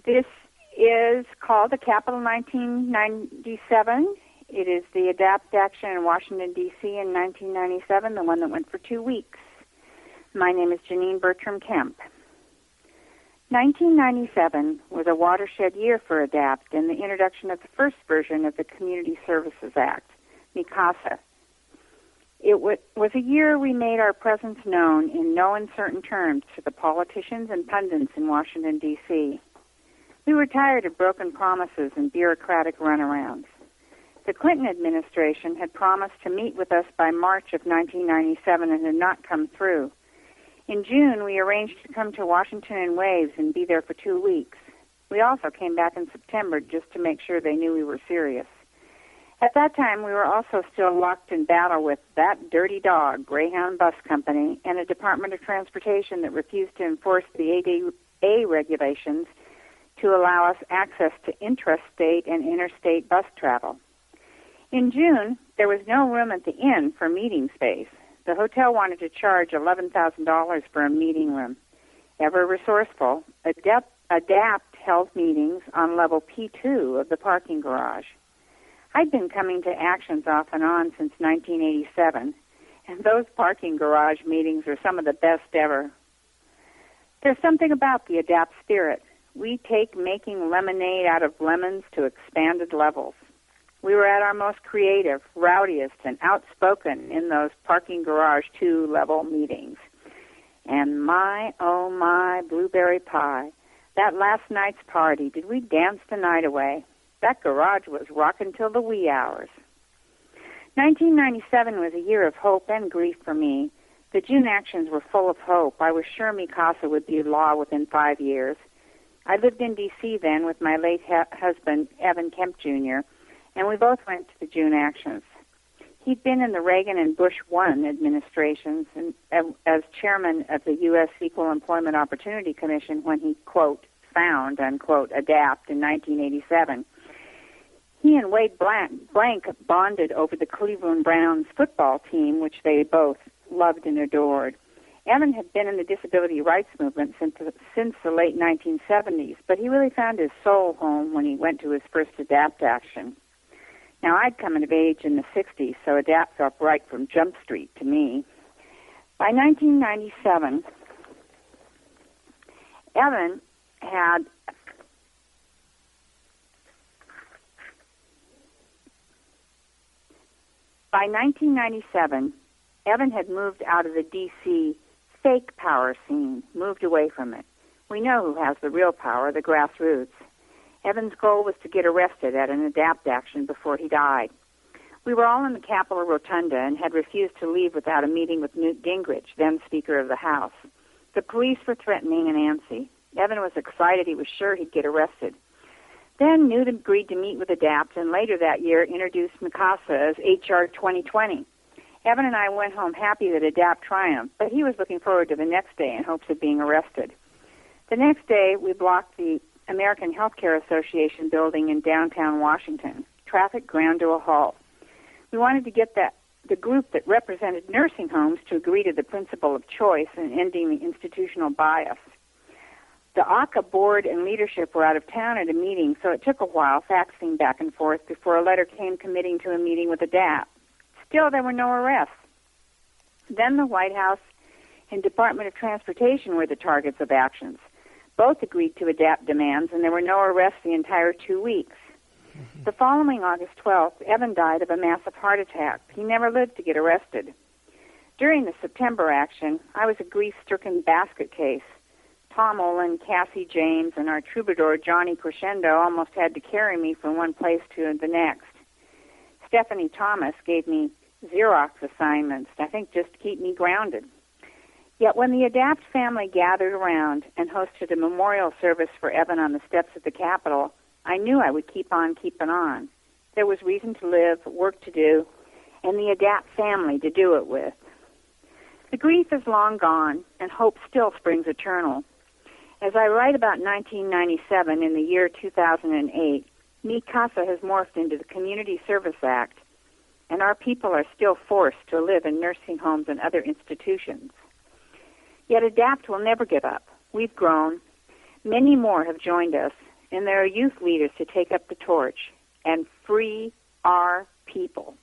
This is called the Capital 1997. It is the ADAPT action in Washington, D.C. in 1997, the one that went for 2 weeks. My name is Jeniene Burtram-Kemp. 1997 was a watershed year for ADAPT and the introduction of the first version of the Community Services Act, MICASA. It was a year we made our presence known in no uncertain terms to the politicians and pundits in Washington, D.C. We were tired of broken promises and bureaucratic runarounds. The Clinton administration had promised to meet with us by March of 1997 and had not come through. In June, we arranged to come to Washington in waves and be there for 2 weeks. We also came back in September just to make sure they knew we were serious. At that time, we were also still locked in battle with that dirty dog, Greyhound Bus Company, and a Department of Transportation that refused to enforce the ADA regulations to allow us access to intrastate and interstate bus travel. In June, there was no room at the inn for meeting space. The hotel wanted to charge $11,000 for a meeting room. Ever resourceful, ADAPT held meetings on level P2 of the parking garage. I'd been coming to actions off and on since 1987, and those parking garage meetings are some of the best ever. There's something about the ADAPT spirit. We take making lemonade out of lemons to expanded levels. We were at our most creative, rowdiest, and outspoken in those parking garage 2-level meetings. And my, oh my, blueberry pie. That last night's party, did we dance the night away? That garage was rockin' till the wee hours. 1997 was a year of hope and grief for me. The June actions were full of hope. I was sure MICASA would be law within 5 years. I lived in D.C. then with my late husband, Evan Kemp, Jr., and we both went to the June actions. He'd been in the Reagan and Bush 1 administrations and as chairman of the U.S. Equal Employment Opportunity Commission when he, quote, found, unquote, ADAPT in 1987. He and Wade Blank bonded over the Cleveland Browns football team, which they both loved and adored. Evan had been in the disability rights movement since the late 1970s, but he really found his soul home when he went to his first ADAPT action. Now, I'd come of age in the 60s, so ADAPT felt right from Jump Street to me. By 1997, Evan had moved out of the D.C. fake power scene, moved away from it. We know who has the real power, the grassroots. Evan's goal was to get arrested at an ADAPT action before he died. We were all in the Capitol Rotunda and had refused to leave without a meeting with Newt Gingrich, then Speaker of the House. The police were threatening and antsy. Evan was excited. He was sure he'd get arrested. Then Newt agreed to meet with ADAPT and later that year introduced MICASA as H.R. 2020. Evan and I went home happy that ADAPT triumphed, but he was looking forward to the next day in hopes of being arrested. The next day, we blocked the American Healthcare Association building in downtown Washington. Traffic ground to a halt. We wanted to get the group that represented nursing homes to agree to the principle of choice and ending the institutional bias. The ACA board and leadership were out of town at a meeting, so it took a while, faxing back and forth, before a letter came committing to a meeting with ADAPT. Still, there were no arrests. Then the White House and Department of Transportation were the targets of actions. Both agreed to ADAPT demands, and there were no arrests the entire 2 weeks. Mm-hmm. The following August 12th, Evan died of a massive heart attack. He never lived to get arrested. During the September action, I was a grief-stricken basket case. Tom Olin, Cassie James, and our troubadour Johnny Crescendo almost had to carry me from one place to the next. Stephanie Thomas gave me Xerox assignments, I think just to keep me grounded. Yet when the ADAPT family gathered around and hosted a memorial service for Evan on the steps of the Capitol, I knew I would keep on keeping on. There was reason to live, work to do, and the ADAPT family to do it with. The grief is long gone, and hope still springs eternal. As I write about 1997 in the year 2008, MICASA has morphed into the Community Service Act, and our people are still forced to live in nursing homes and other institutions. Yet ADAPT will never give up. We've grown. Many more have joined us, and there are youth leaders to take up the torch and free our people.